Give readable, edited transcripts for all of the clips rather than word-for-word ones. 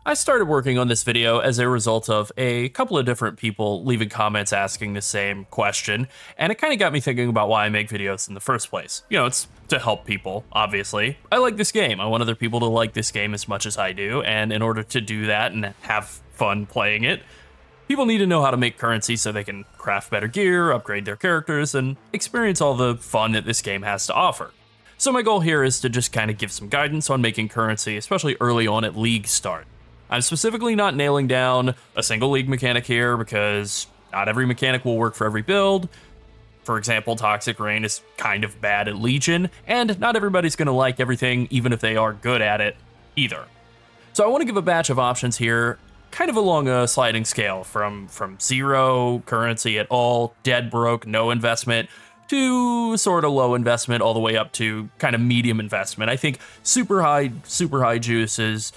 I started working on this video as a result of a couple of different people leaving comments asking the same question, and it kind of got me thinking about why I make videos in the first place. You know, it's to help people, obviously. I like this game. I want other people to like this game as much as I do, and in order to do that and have fun playing it, people need to know how to make currency so they can craft better gear, upgrade their characters, and experience all the fun that this game has to offer. So my goal here is to just kind of give some guidance on making currency, especially early on at League start. I'm specifically not nailing down a single League mechanic here because not every mechanic will work for every build. For example, Toxic Rain is kind of bad at Legion, and not everybody's going to like everything, even if they are good at it, either. So I want to give a batch of options here, kind of along a sliding scale, from zero currency at all, dead broke, no investment, to sort of low investment, all the way up to kind of medium investment. I think super high juice is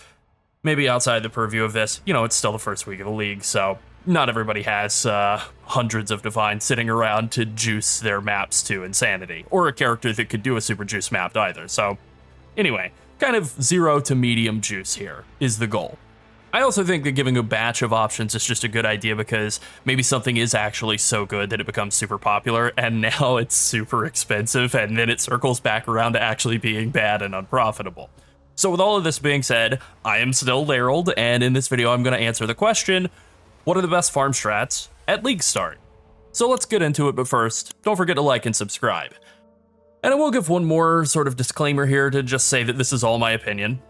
maybe outside the purview of this. You know, it's still the first week of the league, so not everybody has hundreds of divine sitting around to juice their maps to insanity, or a character that could do a super juice map either. So anyway, kind of zero to medium juice here is the goal. I also think that giving a batch of options is just a good idea because maybe something is actually so good that it becomes super popular and now it's super expensive and then it circles back around to actually being bad and unprofitable. So with all of this being said, I am still Daryl, and in this video I'm going to answer the question, what are the best farm strats at League start? So let's get into it, but first, don't forget to like and subscribe. And I will give one more sort of disclaimer here to just say that this is all my opinion.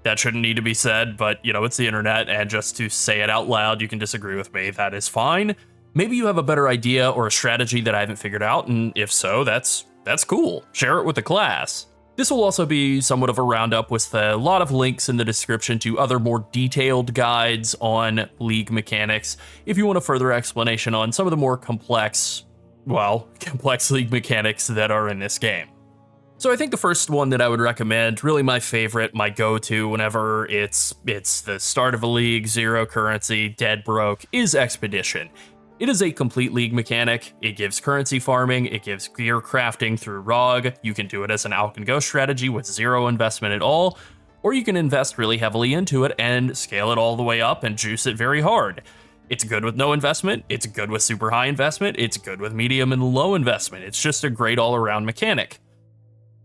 That shouldn't need to be said, but you know, it's the internet, and just to say it out loud, you can disagree with me, that is fine. Maybe you have a better idea or a strategy that I haven't figured out, and if so, that's cool. Share it with the class. This will also be somewhat of a roundup with a lot of links in the description to other more detailed guides on League mechanics if you want a further explanation on some of the more complex League mechanics that are in this game. So I think the first one that I would recommend, really my favorite, my go-to whenever it's the start of a league, zero currency, dead broke, is Expedition. It is a complete League mechanic. It gives currency farming, it gives gear crafting through ROG, you can do it as an Alch Go strategy with zero investment at all, or you can invest really heavily into it and scale it all the way up and juice it very hard. It's good with no investment, it's good with super high investment, it's good with medium and low investment. It's just a great all-around mechanic.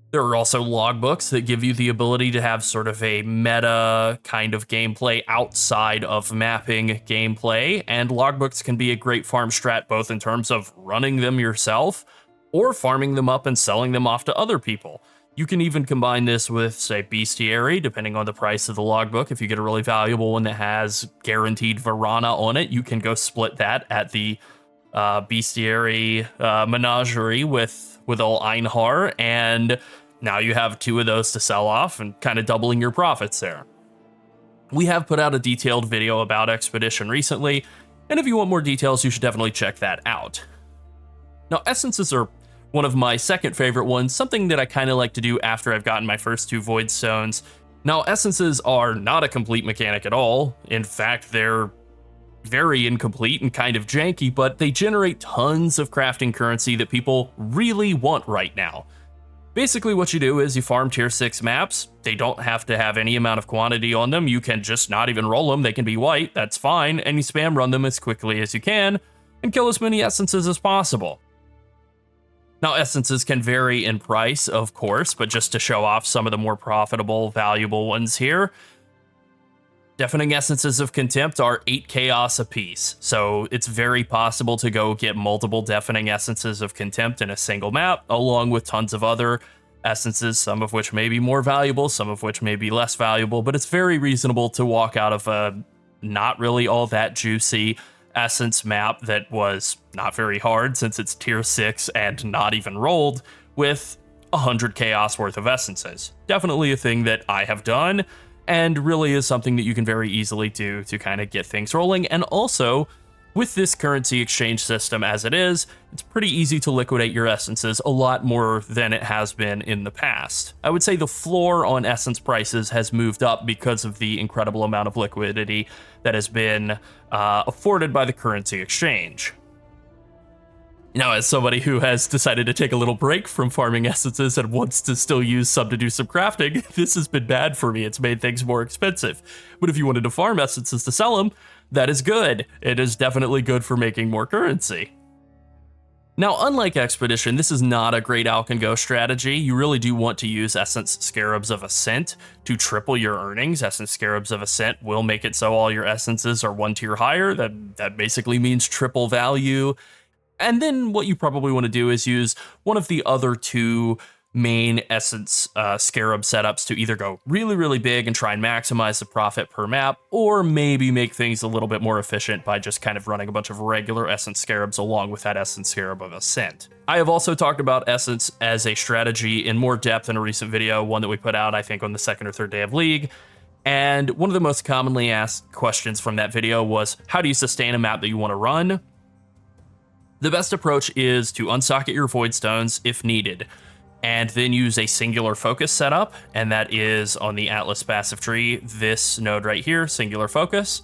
There are also logbooks that give you the ability to have sort of a meta kind of gameplay outside of mapping gameplay, and logbooks can be a great farm strat both in terms of running them yourself or farming them up and selling them off to other people. You can even combine this with, say, Bestiary, depending on the price of the logbook. If you get a really valuable one that has guaranteed Varana on it, you can go split that at the Bestiary menagerie with old Einhar, and now you have two of those to sell off and kind of doubling your profits there. We have put out a detailed video about Expedition recently, and if you want more details, you should definitely check that out. Now, essences are one of my second favorite ones, something that I kind of like to do after I've gotten my first two Void Stones. Now, essences are not a complete mechanic at all. In fact, they're very incomplete and kind of janky, but they generate tons of crafting currency that people really want right now. Basically what you do is you farm tier 6 maps. They don't have to have any amount of quantity on them. You can just not even roll them. They can be white, that's fine, and you spam run them as quickly as you can and kill as many essences as possible. Now, essences can vary in price, of course, but just to show off some of the more profitable, valuable ones here, Deafening Essences of Contempt are 8 chaos apiece, so it's very possible to go get multiple Deafening Essences of Contempt in a single map, along with tons of other essences, some of which may be more valuable, some of which may be less valuable, but it's very reasonable to walk out of a not really all that juicy essence map that was not very hard since it's tier 6 and not even rolled with 100 chaos worth of essences. Definitely a thing that I have done, and really is something that you can very easily do to kind of get things rolling. And also, with this currency exchange system as it is, it's pretty easy to liquidate your essences, a lot more than it has been in the past. I would say the floor on essence prices has moved up because of the incredible amount of liquidity that has been afforded by the currency exchange. Now, as somebody who has decided to take a little break from farming essences and wants to still use some to do some crafting, this has been bad for me. It's made things more expensive. But if you wanted to farm essences to sell them, that is good. It is definitely good for making more currency. Now, unlike Expedition, this is not a great Alch Go strategy. You really do want to use Essence Scarabs of Ascent to triple your earnings. Essence Scarabs of Ascent will make it so all your essences are 1 tier higher. That basically means triple value. And then what you probably want to do is use one of the other 2 main Essence Scarab setups to either go really, really big and try and maximize the profit per map, or maybe make things a little bit more efficient by just kind of running a bunch of regular Essence Scarabs along with that Essence Scarab of Ascent. I have also talked about Essence as a strategy in more depth in a recent video, one that we put out, I think, on the 2nd or 3rd day of League. And one of the most commonly asked questions from that video was, how do you sustain a map that you want to run? The best approach is to unsocket your Void Stones if needed, and then use a singular focus setup, and that is on the Atlas passive tree, this node right here, singular focus.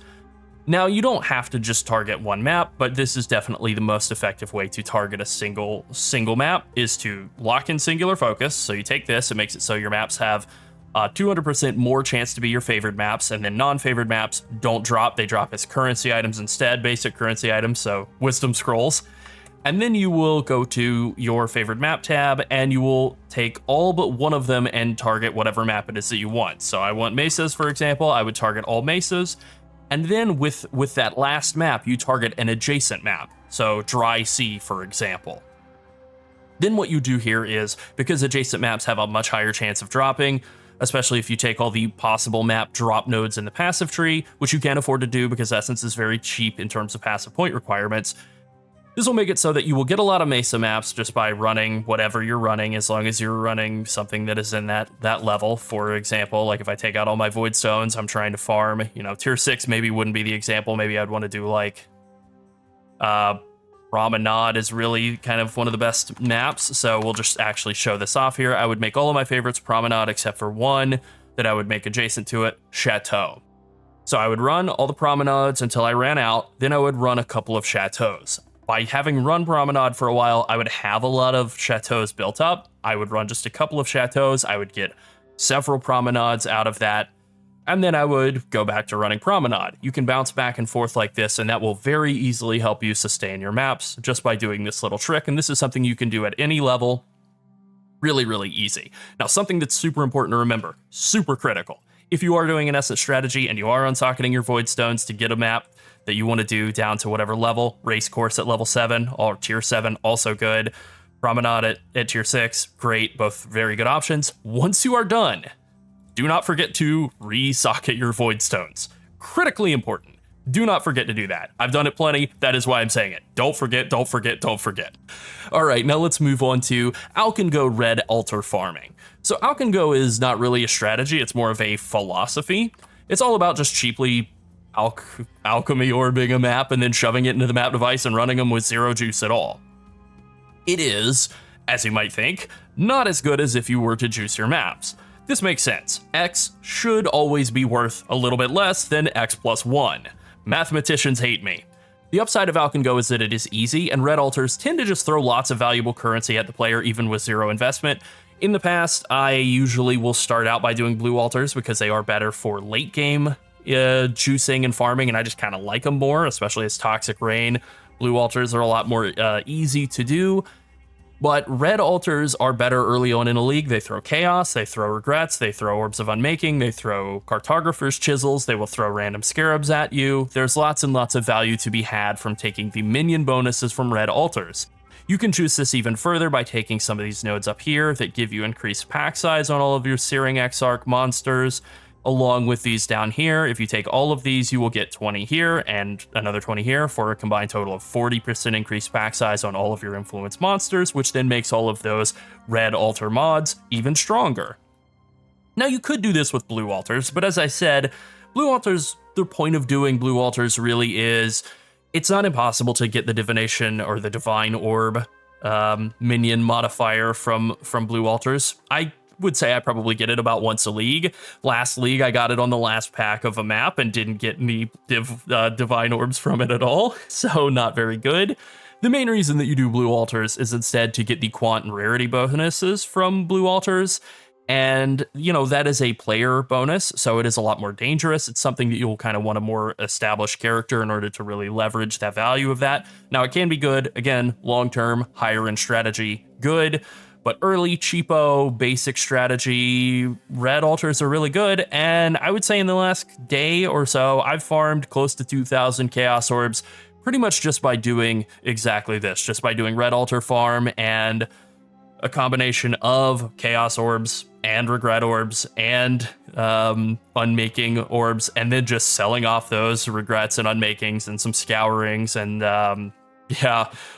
Now, you don't have to just target one map, but this is definitely the most effective way to target a single map, is to lock in singular focus. So you take this, it makes it so your maps have 200% more chance to be your favored maps, and then non-favored maps don't drop. They drop as currency items instead, basic currency items, so wisdom scrolls. And then you will go to your favorite map tab, and you will take all but one of them and target whatever map it is that you want. So I want mesas, for example. I would target all mesas. And then with that last map, you target an adjacent map. So Dry Sea, for example. Then what you do here is, because adjacent maps have a much higher chance of dropping, especially if you take all the possible map drop nodes in the passive tree, which you can afford to do because Essence is very cheap in terms of passive point requirements. This will make it so that you will get a lot of Mesa maps just by running whatever you're running, as long as you're running something that is in that level. For example, like if I take out all my Void Stones, I'm trying to farm, tier 6 maybe wouldn't be the example. Maybe I'd want to do like Promenade is really kind of one of the best maps. So we'll just actually show this off here. I would make all of my favorites Promenade except for one that I would make adjacent to it, Chateau. So I would run all the Promenades until I ran out. Then I would run a couple of Chateaus. By having run Promenade for a while, I would have a lot of Chateaus built up. I would run just a couple of Chateaus. I would get several Promenades out of that. And then I would go back to running Promenade. You can bounce back and forth like this, and that will very easily help you sustain your maps just by doing this little trick. And this is something you can do at any level. Really, really easy. Now, something that's super important to remember, super critical. If you are doing an Essence strategy and you are unsocketing your Void Stones to get a map that you want to do down to whatever level, Race Course at level 7 or tier 7, also good. Promenade at tier 6, great, both very good options. Once you are done, do not forget to re-socket your Void Stones. Critically important. Do not forget to do that. I've done it plenty. That is why I'm saying it. Don't forget, don't forget, don't forget. All right, now let's move on to Alch Go Red Altar farming. So Alch Go is not really a strategy. It's more of a philosophy. It's all about just cheaply alchemy orbing a map and then shoving it into the map device and running them with zero juice at all. It is, as you might think, not as good as if you were to juice your maps. This makes sense. X should always be worth a little bit less than X plus 1. Mathematicians hate me. The upside of Alch Go is that it is easy, and red altars tend to just throw lots of valuable currency at the player even with zero investment. In the past, I usually will start out by doing blue altars because they are better for late game juicing and farming, and I just kind of like them more, especially as Toxic Rain. Blue altars are a lot more easy to do, but red altars are better early on in a league. They throw chaos, they throw regrets, they throw orbs of unmaking, they throw cartographer's chisels, they will throw random scarabs at you. There's lots and lots of value to be had from taking the minion bonuses from red altars. You can juice this even further by taking some of these nodes up here that give you increased pack size on all of your Searing Exarch monsters. Along with these down here, if you take all of these, you will get 20 here and another 20 here for a combined total of 40% increased pack size on all of your influence monsters, which then makes all of those red altar mods even stronger. Now, you could do this with blue altars, but as I said, blue altars, the point of doing blue altars really is, it's not impossible to get the divination or the divine orb minion modifier from blue altars. I would say I probably get it about once a league. Last league, I got it on the last pack of a map and didn't get any divine orbs from it at all, so not very good. The main reason that you do blue altars is instead to get the quant and rarity bonuses from blue altars. And, that is a player bonus, so it is a lot more dangerous. It's something that you'll kind of want a more established character in order to really leverage that value of that. Now, it can be good, again, long-term, higher end strategy, good. But early, cheapo, basic strategy, red altars are really good. And I would say in the last day or so, I've farmed close to 2,000 Chaos Orbs pretty much just by doing exactly this, just by doing red altar farm and a combination of Chaos Orbs and Regret Orbs and Unmaking Orbs, and then just selling off those Regrets and Unmakings and some Scourings and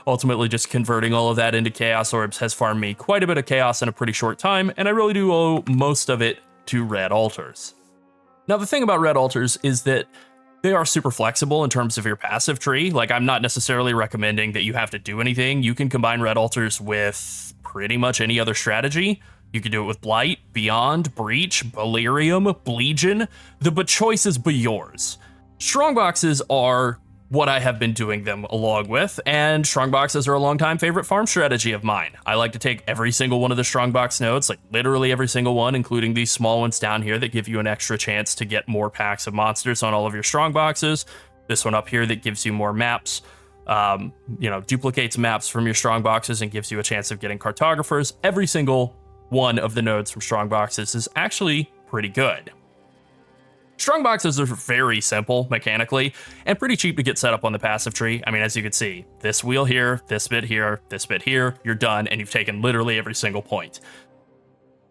ultimately just converting all of that into Chaos Orbs has farmed me quite a bit of Chaos in a pretty short time, and I really do owe most of it to red altars. Now, the thing about red altars is that they are super flexible in terms of your passive tree. Like, I'm not necessarily recommending that you have to do anything. You can combine red altars with pretty much any other strategy. You can do it with Blight, Beyond, Breach, Delirium, Legion. The choice is yours. Strongboxes are what I have been doing them along with, and strongboxes are a longtime favorite farm strategy of mine. I like to take every single one of the strongbox nodes, like literally every single one, including these small ones down here that give you an extra chance to get more packs of monsters on all of your strongboxes. This one up here that gives you more maps, duplicates maps from your strongboxes and gives you a chance of getting cartographers. Every single one of the nodes from strongboxes is actually pretty good. Strongboxes are very simple mechanically and pretty cheap to get set up on the passive tree. I mean, as you can see, this wheel here, this bit here, you're done, and you've taken literally every single point.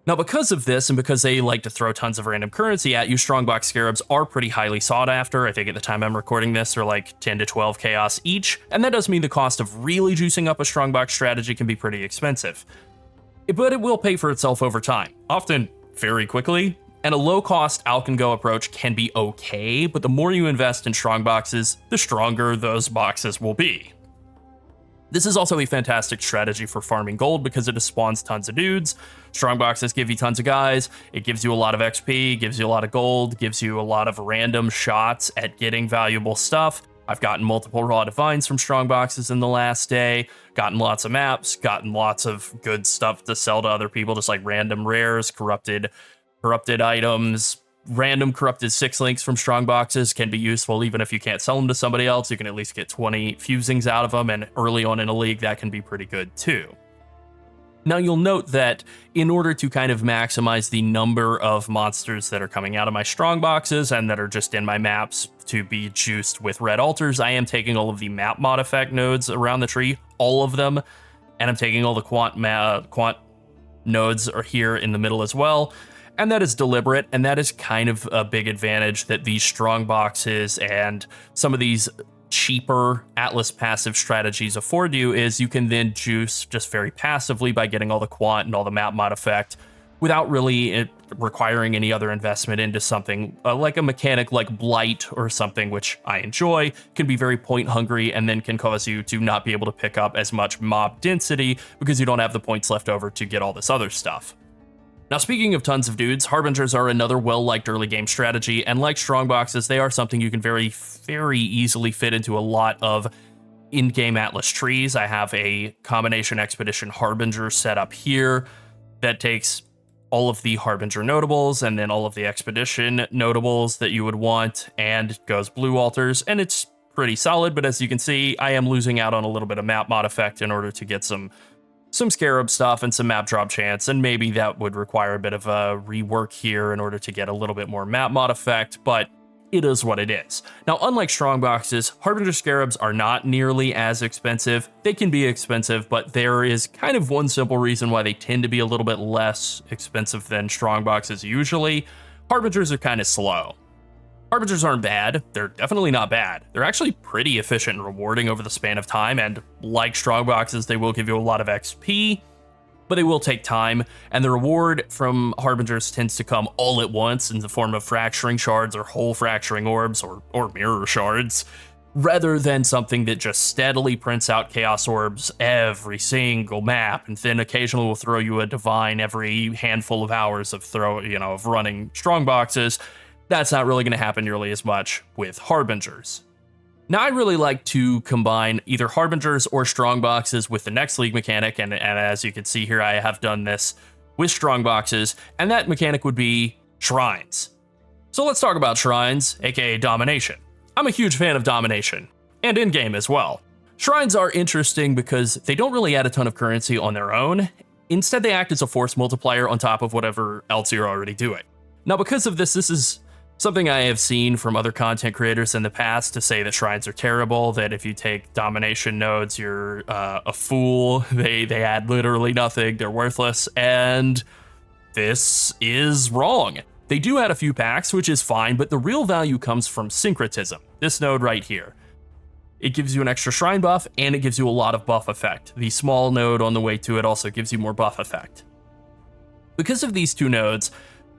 Now, because of this, and because they like to throw tons of random currency at you, Strongbox Scarabs are pretty highly sought after. I think at the time I'm recording this, they're like 10 to 12 chaos each, and that does mean the cost of really juicing up a Strongbox strategy can be pretty expensive. But it will pay for itself over time, often very quickly. And a low-cost Alch Go approach can be okay, but the more you invest in strongboxes, the stronger those boxes will be. This is also a fantastic strategy for farming gold because it spawns tons of dudes. Strongboxes give you tons of guys, it gives you a lot of XP, gives you a lot of gold, gives you a lot of random shots at getting valuable stuff. I've gotten multiple raw divines from strongboxes in the last day, gotten lots of maps, gotten lots of good stuff to sell to other people, just like random rares, corrupted items, random corrupted 6 links from strongboxes can be useful even if you can't sell them to somebody else. You can at least get 20 fusings out of them, and early on in a league that can be pretty good too. Now, you'll note that in order to kind of maximize the number of monsters that are coming out of my strongboxes and that are just in my maps to be juiced with red altars, I am taking all of the map mod effect nodes around the tree, all of them, and I'm taking all the quant nodes are here in the middle as well. And that is deliberate, and that is kind of a big advantage that these strong boxes and some of these cheaper Atlas passive strategies afford you, is you can then juice just very passively by getting all the quant and all the map mod effect without really requiring any other investment into something like a mechanic like Blight or something, which I enjoy, can be very point hungry and then can cause you to not be able to pick up as much mob density because you don't have the points left over to get all this other stuff. Now, speaking of tons of dudes, Harbingers are another well-liked early game strategy, and like Strongboxes, they are something you can very, very easily fit into a lot of in-game Atlas trees. I have a combination Expedition Harbinger set up here that takes all of the Harbinger notables and then all of the Expedition notables that you would want and goes blue altars, and it's pretty solid, but as you can see, I am losing out on a little bit of map mod effect in order to get some Scarab stuff and some map drop chance, and maybe that would require a bit of a rework here in order to get a little bit more map mod effect, but it is what it is. Now, unlike Strongboxes, Harbinger Scarabs are not nearly as expensive. They can be expensive, but there is kind of one simple reason why they tend to be a little bit less expensive than Strongboxes usually. Harbingers are kind of slow. Harbingers aren't bad, they're definitely not bad. They're actually pretty efficient and rewarding over the span of time, and like Strongboxes, they will give you a lot of XP, but they will take time, and the reward from Harbingers tends to come all at once in the form of fracturing shards or whole fracturing orbs or mirror shards, rather than something that just steadily prints out chaos orbs every single map, and then occasionally will throw you a divine every handful of hours of running Strongboxes. That's not really going to happen nearly as much with Harbingers. Now, I really like to combine either Harbingers or Strongboxes with the next League mechanic, and as you can see here, I have done this with Strongboxes, and that mechanic would be Shrines. So let's talk about Shrines, aka Domination. I'm a huge fan of Domination, and in-game as well. Shrines are interesting because they don't really add a ton of currency on their own. Instead, they act as a force multiplier on top of whatever else you're already doing. Now, because of this is something I have seen from other content creators in the past to say that Shrines are terrible, that if you take Domination nodes, you're a fool, they add literally nothing, they're worthless, and this is wrong. They do add a few packs, which is fine, but the real value comes from Syncretism, this node right here. It gives you an extra shrine buff, and it gives you a lot of buff effect. The small node on the way to it also gives you more buff effect. Because of these two nodes,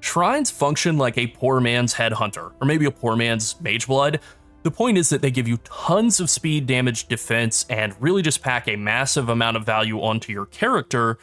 Shrines function like a poor man's Headhunter, or maybe a poor man's Mageblood. The point is that they give you tons of speed, damage, defense, and really just pack a massive amount of value onto your character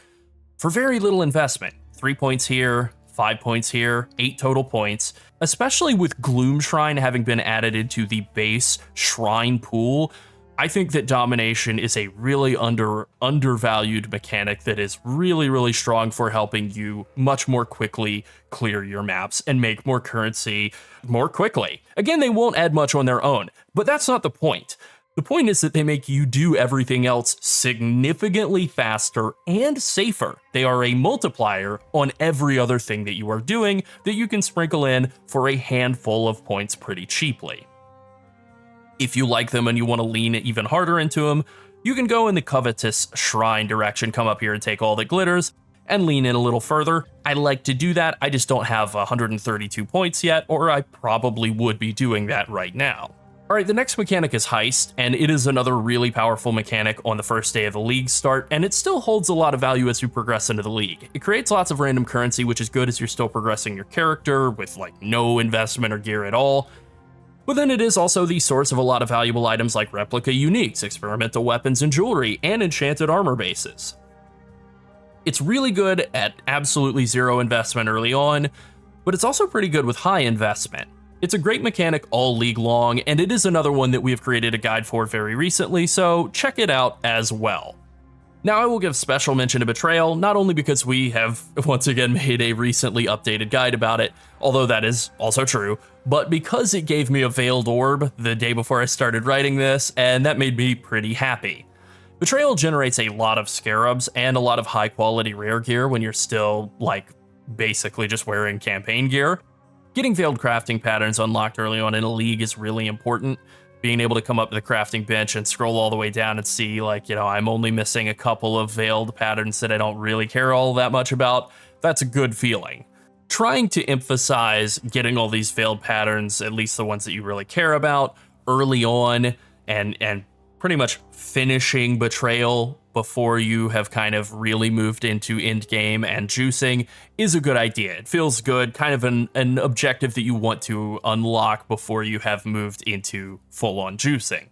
for very little investment. 3 points here, 5 points here, 8 total points. Especially with Gloom Shrine having been added into the base Shrine pool, I think that Domination is a really undervalued mechanic that is really, really strong for helping you much more quickly clear your maps and make more currency more quickly. Again, they won't add much on their own, but that's not the point. The point is that they make you do everything else significantly faster and safer. They are a multiplier on every other thing that you are doing that you can sprinkle in for a handful of points pretty cheaply. If you like them and you want to lean even harder into them, you can go in the covetous Shrine direction, come up here and take all that glitters, and lean in a little further. I like to do that, I just don't have 132 points yet, or I probably would be doing that right now. Alright, the next mechanic is Heist, and it is another really powerful mechanic on the first day of the league start, and it still holds a lot of value as you progress into the league. It creates lots of random currency, which is good as you're still progressing your character with like no investment or gear at all. But then it is also the source of a lot of valuable items like replica uniques, experimental weapons and jewelry, and enchanted armor bases. It's really good at absolutely zero investment early on, but it's also pretty good with high investment. It's a great mechanic all league long, and it is another one that we have created a guide for very recently, so check it out as well. Now I will give special mention to Betrayal, not only because we have once again made a recently updated guide about it, although that is also true, but because it gave me a Veiled Orb the day before I started writing this, and that made me pretty happy. Betrayal generates a lot of scarabs and a lot of high quality rare gear when you're still, like, basically just wearing campaign gear. Getting Veiled crafting patterns unlocked early on in a league is really important. Being able to come up to the crafting bench and scroll all the way down and see, like, you know, I'm only missing a couple of veiled patterns that I don't really care all that much about, that's a good feeling. Trying to emphasize getting all these veiled patterns, at least the ones that you really care about, early on, and pretty much finishing Betrayal before you have kind of really moved into end game and juicing is a good idea. It feels good, kind of an objective that you want to unlock before you have moved into full-on juicing.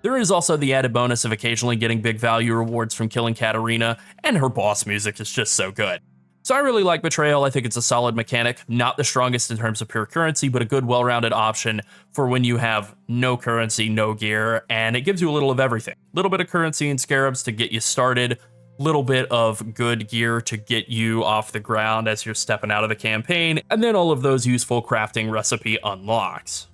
There is also the added bonus of occasionally getting big value rewards from killing Katarina, and her boss music is just so good. So I really like Betrayal. I think it's a solid mechanic, not the strongest in terms of pure currency, but a good well-rounded option for when you have no currency, no gear, and it gives you a little of everything. A little bit of currency and scarabs to get you started, little bit of good gear to get you off the ground as you're stepping out of the campaign, and then all of those useful crafting recipe unlocks.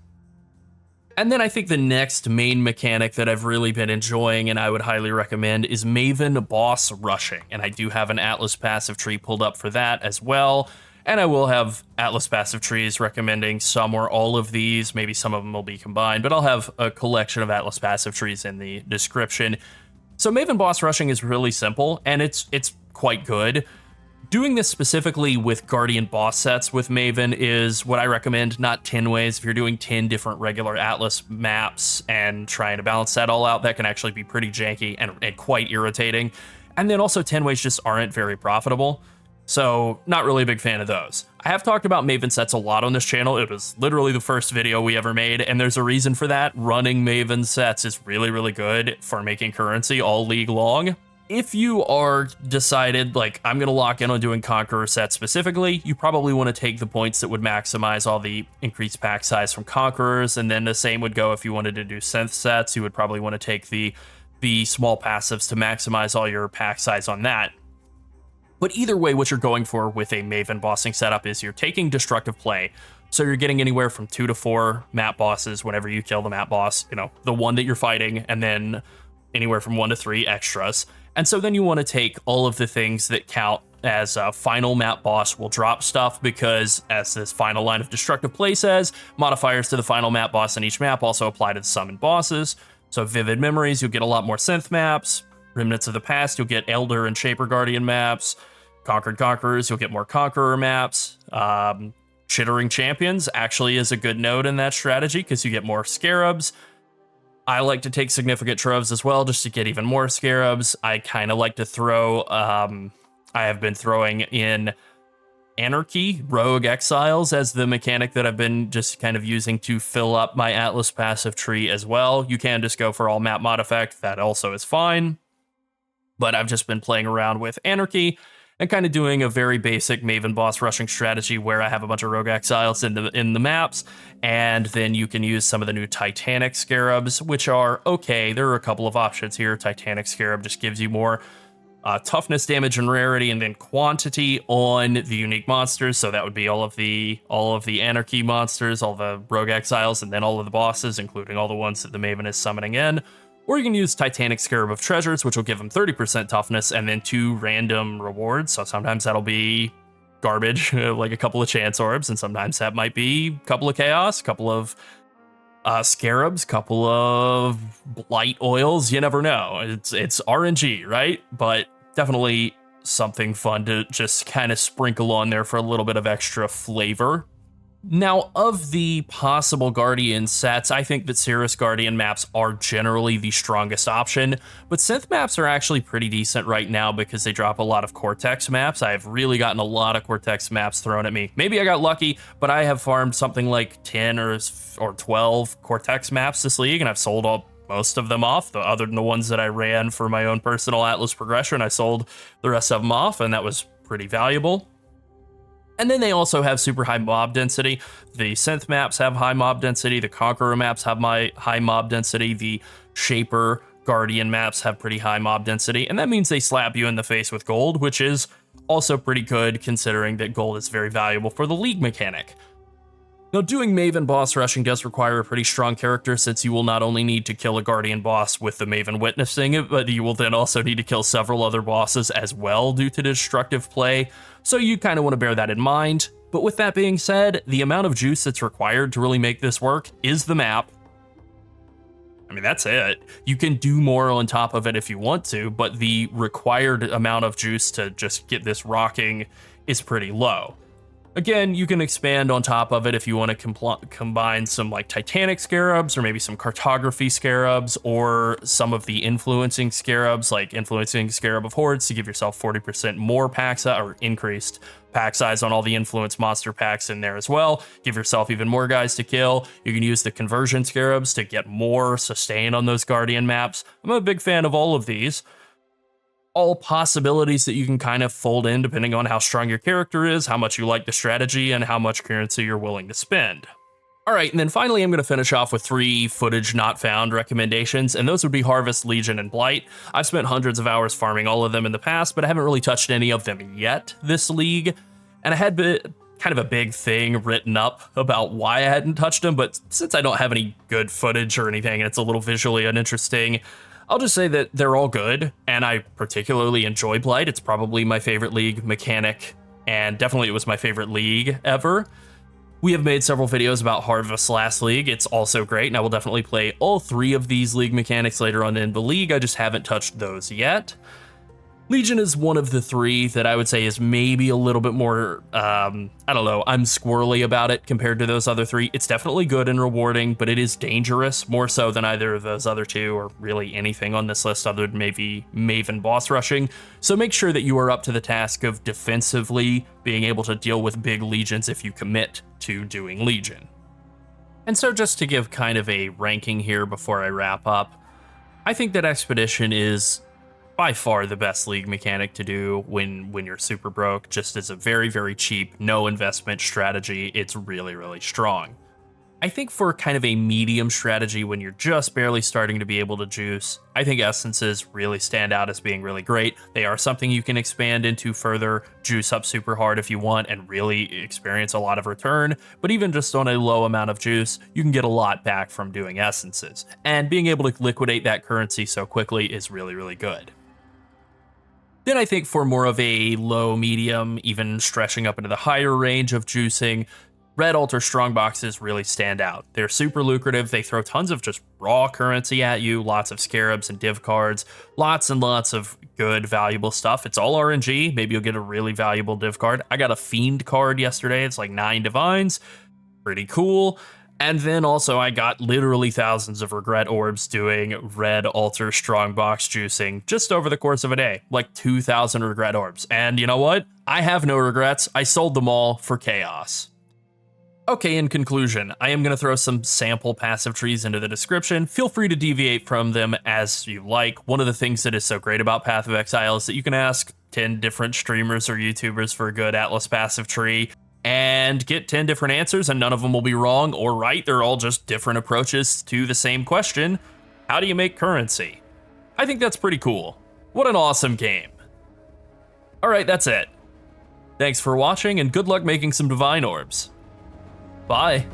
And then I think the next main mechanic that I've really been enjoying and I would highly recommend is Maven boss rushing. And I do have an Atlas passive tree pulled up for that as well. And I will have Atlas passive trees recommending some or all of these. Maybe some of them will be combined, but I'll have a collection of Atlas passive trees in the description. So Maven boss rushing is really simple and it's quite good. Doing this specifically with Guardian boss sets with Maven is what I recommend, not 10 ways. If you're doing 10 different regular Atlas maps and trying to balance that all out, that can actually be pretty janky and quite irritating. And then also 10 ways just aren't very profitable. So not really a big fan of those. I have talked about Maven sets a lot on this channel. It was literally the first video we ever made, and there's a reason for that. Running Maven sets is really, really good for making currency all league long. If you are decided, like, I'm going to lock in on doing Conqueror sets specifically, you probably want to take the points that would maximize all the increased pack size from Conquerors, and then the same would go if you wanted to do Synth sets. You would probably want to take the small passives to maximize all your pack size on that. But either way, what you're going for with a Maven bossing setup is you're taking destructive play. So you're getting anywhere from 2 to 4 map bosses whenever you kill the map boss, you know, the one that you're fighting, and then anywhere from 1 to 3 extras. And so then you want to take all of the things that count as a final map boss will drop stuff, because as this final line of destructive play says, modifiers to the final map boss in each map also apply to the summoned bosses. So Vivid Memories, you'll get a lot more synth maps. Remnants of the Past, you'll get Elder and Shaper Guardian maps. Conquered Conquerors, you'll get more Conqueror maps. Chittering Champions actually is a good node in that strategy because you get more Scarabs. I like to take Significant Troves as well just to get even more Scarabs. I kind of like to throw, I have been throwing in Anarchy, Rogue Exiles as the mechanic that I've been just kind of using to fill up my Atlas passive tree as well. You can just go for all map mod effect, that also is fine. But I've just been playing around with Anarchy and kind of doing a very basic Maven boss rushing strategy where I have a bunch of Rogue Exiles in the maps, and then you can use some of the new Titanic Scarabs, which are okay. There are a couple of options here. Titanic Scarab just gives you more toughness, damage, and rarity, and then quantity on the unique monsters. So that would be all of the Anarchy monsters, all the Rogue Exiles, and then all of the bosses, including all the ones that the Maven is summoning in. Or you can use Titanic Scarab of Treasures, which will give them 30% toughness and then 2 random rewards. So sometimes that'll be garbage, like a couple of Chance Orbs, and sometimes that might be a couple of Chaos, a couple of Scarabs, couple of Blight oils. You never know. It's RNG, right? But definitely something fun to just kind of sprinkle on there for a little bit of extra flavor. Now, of the possible Guardian sets, I think that Cirrus Guardian maps are generally the strongest option, but Synth maps are actually pretty decent right now because they drop a lot of Cortex maps. I've really gotten a lot of Cortex maps thrown at me. Maybe I got lucky, but I have farmed something like 10 or 12 Cortex maps this league, and I've sold most of them off. Other than the ones that I ran for my own personal Atlas progression, I sold the rest of them off, and that was pretty valuable. And then they also have super high mob density. The Synth maps have high mob density. The Conqueror maps have high mob density. The Shaper Guardian maps have pretty high mob density. And that means they slap you in the face with gold, which is also pretty good considering that gold is very valuable for the league mechanic. Now, doing Maven boss rushing does require a pretty strong character, since you will not only need to kill a Guardian boss with the Maven witnessing it, but you will then also need to kill several other bosses as well due to destructive play, so you kind of want to bear that in mind. But with that being said, the amount of juice that's required to really make this work is the map. I mean, that's it. You can do more on top of it if you want to, but the required amount of juice to just get this rocking is pretty low. Again, you can expand on top of it if you want to combine some like Titanic Scarabs or maybe some Cartography Scarabs or some of the Influencing Scarabs, like Influencing Scarab of Hordes, to give yourself 40% more pack size or increased pack size on all the Influence monster packs in there as well. Give yourself even more guys to kill. You can use the Conversion Scarabs to get more sustain on those Guardian maps. I'm a big fan of all of these. All possibilities that you can kind of fold in depending on how strong your character is, how much you like the strategy, and how much currency you're willing to spend. All right, and then finally I'm going to finish off with 3 footage not found recommendations, and those would be Harvest, Legion, and Blight. I've spent hundreds of hours farming all of them in the past, but I haven't really touched any of them yet this league, and I had kind of a big thing written up about why I hadn't touched them, but since I don't have any good footage or anything, and it's a little visually uninteresting, I'll just say that they're all good, and I particularly enjoy Blight. It's probably my favorite league mechanic, and definitely it was my favorite league ever. We have made several videos about Harvest last league. It's also great, and I will definitely play all 3 of these league mechanics later on in the league. I just haven't touched those yet. Legion is one of the 3 that I would say is maybe a little bit more, I don't know, I'm squirrely about it compared to those other 3. It's definitely good and rewarding, but it is dangerous, more so than either of those other 2, or really anything on this list other than maybe Maven boss rushing. So make sure that you are up to the task of defensively being able to deal with big legions if you commit to doing Legion. And so just to give kind of a ranking here before I wrap up, I think that Expedition is by far the best league mechanic to do when you're super broke. Just as a very, very cheap, no investment strategy, it's really, really strong. I think for kind of a medium strategy when you're just barely starting to be able to juice, I think essences really stand out as being really great. They are something you can expand into further, juice up super hard if you want, and really experience a lot of return. But even just on a low amount of juice, you can get a lot back from doing essences. And being able to liquidate that currency so quickly is really, really good. Then I think for more of a low, medium, even stretching up into the higher range of juicing, Red Altar Strongboxes really stand out. They're super lucrative, they throw tons of just raw currency at you, lots of scarabs and div cards, lots and lots of good, valuable stuff. It's all RNG, maybe you'll get a really valuable div card. I got a Fiend card yesterday, it's like 9 divines, pretty cool. And then also I got literally thousands of regret orbs doing Red Altar Strongbox juicing just over the course of a day, like 2,000 regret orbs. And you know what? I have no regrets, I sold them all for chaos. Okay, in conclusion, I am going to throw some sample passive trees into the description. Feel free to deviate from them as you like. One of the things that is so great about pathofexile is that you can ask 10 different streamers or YouTubers for a good Atlas passive tree and get 10 different answers, and none of them will be wrong or right. They're all just different approaches to the same question. How do you make currency? I think that's pretty cool. What an awesome game. All right, that's it. Thanks for watching, and good luck making some divine orbs. Bye.